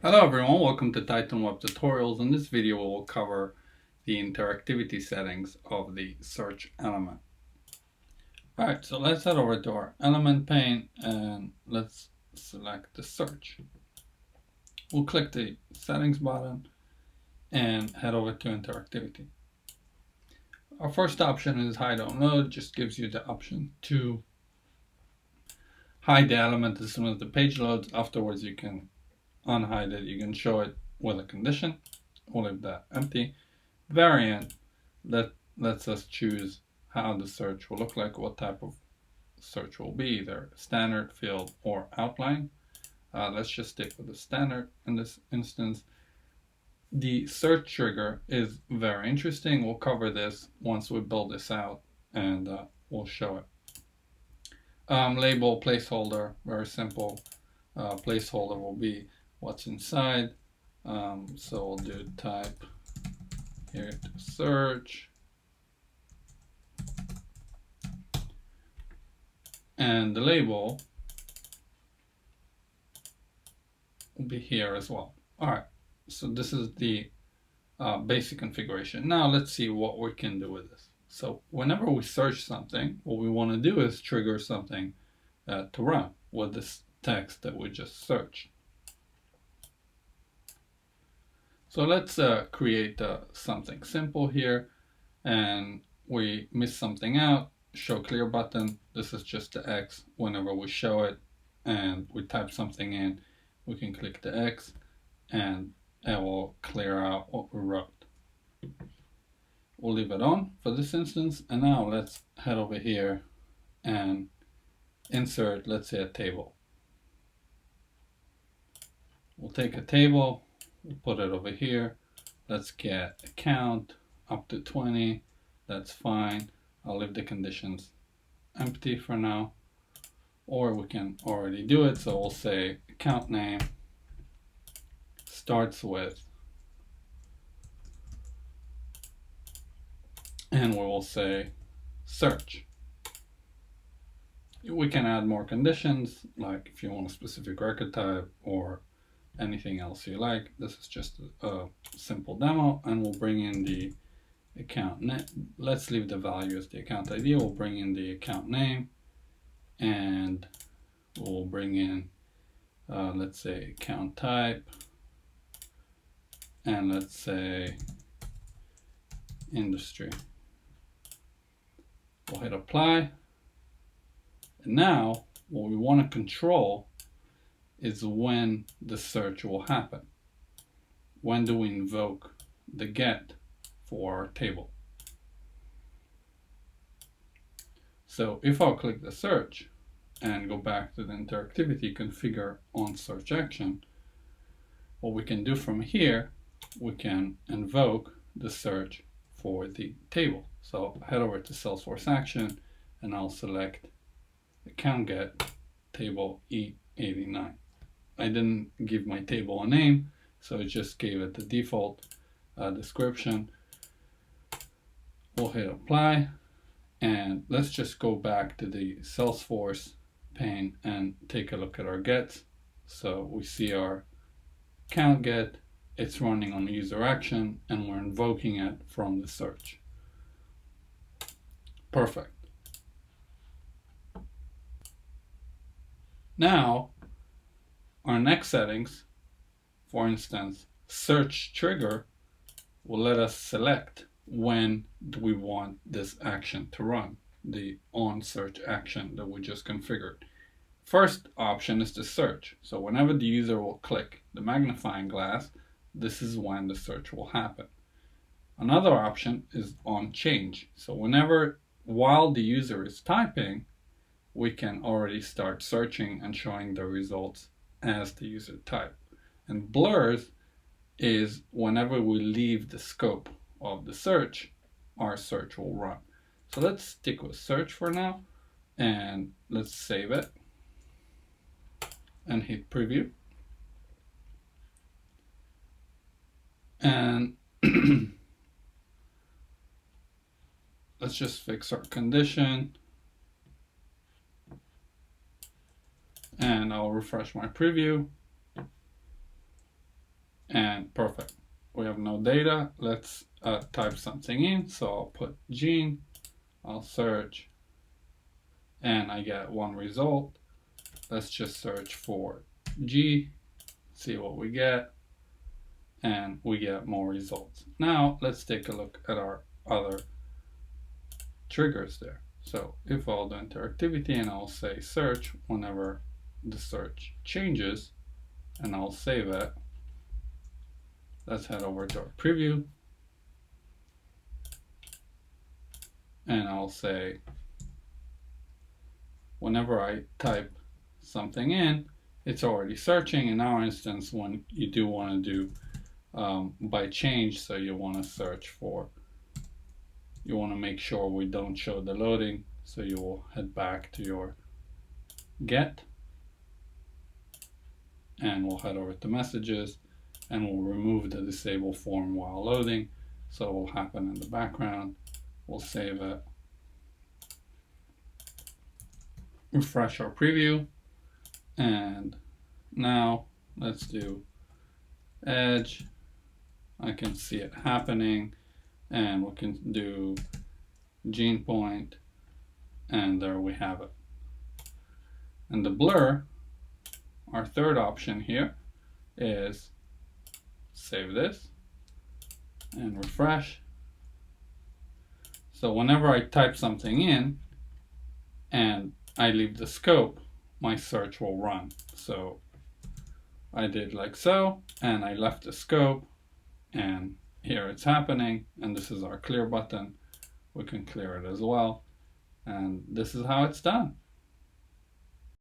Hello everyone, welcome to Titan Web Tutorials. In this video we'll cover the interactivity settings of the search element. Alright, so let's head over to our element pane and let's select the search. We'll click the settings button and head over to interactivity. Our first option is hide on load, just gives you the option to hide the element as soon as the page loads. Afterwards you can unhide it, you can show it with a condition. We'll leave that empty. Variant that lets us choose how the search will look like, what type of search will be, either standard, field, or outline. Let's just stick with the standard in this instance. The search trigger is very interesting. We'll cover this once we build this out and we'll show it. Label, placeholder, very simple. Placeholder will be what's inside. So we'll do type here to search. And the label will be here as well. All right, so this is the basic configuration. Now let's see what we can do with this. So whenever we search something, what we want to do is trigger something to run with this text that we just searched. So let's create something simple here, and we miss something out. Show clear button. This is just the X. Whenever we show it and we type something in, we can click the X and it will clear out what we wrote. We'll leave it on for this instance, and now let's head over here and insert, let's say, a table. We'll take a table, we'll put it over here. Let's get a count up to 20. That's fine. I'll leave the conditions empty for now, or we can already do it. So we'll say account name starts with, and we will say search. We can add more conditions, like if you want a specific record type or anything else you like. This is just a simple demo, and we'll bring in the account name. Let's leave the value as the account ID. We'll bring in the account name, and we'll bring in let's say account type, and let's say industry. We'll hit apply, and now what we want to control is when the search will happen. When do we invoke the get for our table? So if I'll click the search and go back to the interactivity, configure on search action, what we can do from here, we can invoke the search for the table. So head over to Salesforce action, and I'll select account get table E89. I didn't give my table a name, so I just gave it the default description. We'll hit apply, and let's just go back to the Salesforce pane and take a look at our gets. So we see our account get, it's running on user action, and we're invoking it from the search. Perfect. Now, our next settings, for instance, search trigger, will let us select when do we want this action to run, the on search action that we just configured. First option is to search. So whenever the user will click the magnifying glass, this is when the search will happen. Another option is on change. So while the user is typing, we can already start searching and showing the results as the user type. And blurs is whenever we leave the scope of the search, our search will run. So let's stick with search for now, and let's save it and hit preview. And let's just fix our condition, and I'll refresh my preview. And perfect. We have no data. Let's type something in. So I'll put Gene, I'll search, and I get one result. Let's just search for G, see what we get, and we get more results. Now let's take a look at our other triggers there. So if I'll do interactivity and I'll say search whenever the search changes, and I'll save it. Let's head over to our preview, and I'll say whenever I type something in, it's already searching. In our instance, when you do want to do by change, so you want to search for, you want to make sure we don't show the loading, so you will head back to your get, and we'll head over to messages, and we'll remove the disable form while loading, so it will happen in the background. We'll save it, refresh our preview, and now let's do edge. I can see it happening, and we can do gene point, and there we have it. And the blur, our third option here, is save this and refresh. So whenever I type something in and I leave the scope, my search will run. So I did like so, and I left the scope, and here it's happening, and this is our clear button. We can clear it as well, and this is how it's done.